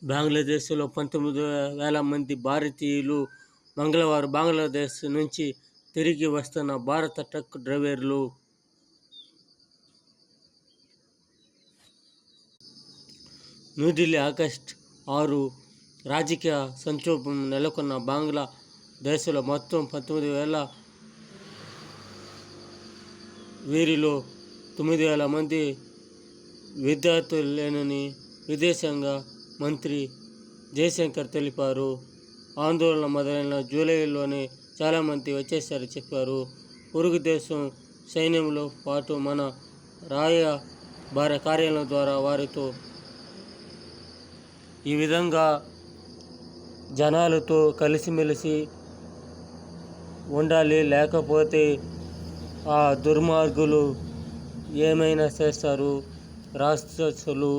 బంగ్లాదేశ్లో 19,000 మంది భారతీయులు మంగళవారం బంగ్లాదేశ్ నుంచి తిరిగి వస్తున్న భారత ట్రక్ డ్రైవర్లు. న్యూఢిల్లీ, ఆగస్టు 6. రాజకీయ సంక్షోభం నెలకొన్న బంగ్లాదేశ్లో మొత్తం 19,000, వీరిలో 9,000 మంది విద్యార్థులేనని విదేశాంగ మంత్రి జయశంకర్ తెలిపారు. ఆందోళన మొదలైన జూలైలోనే చాలామంది వచ్చేసారని చెప్పారు. పొరుగు దేశం సైన్యంలో పాటు మన రాయబార కార్యాలయం ద్వారా వారితో ఈ విధంగా జనాలతో కలిసిమెలిసి ఉండాలి, లేకపోతే ఆ దుర్మార్గులు ఏమైనా చేస్తారు. రాక్షసులు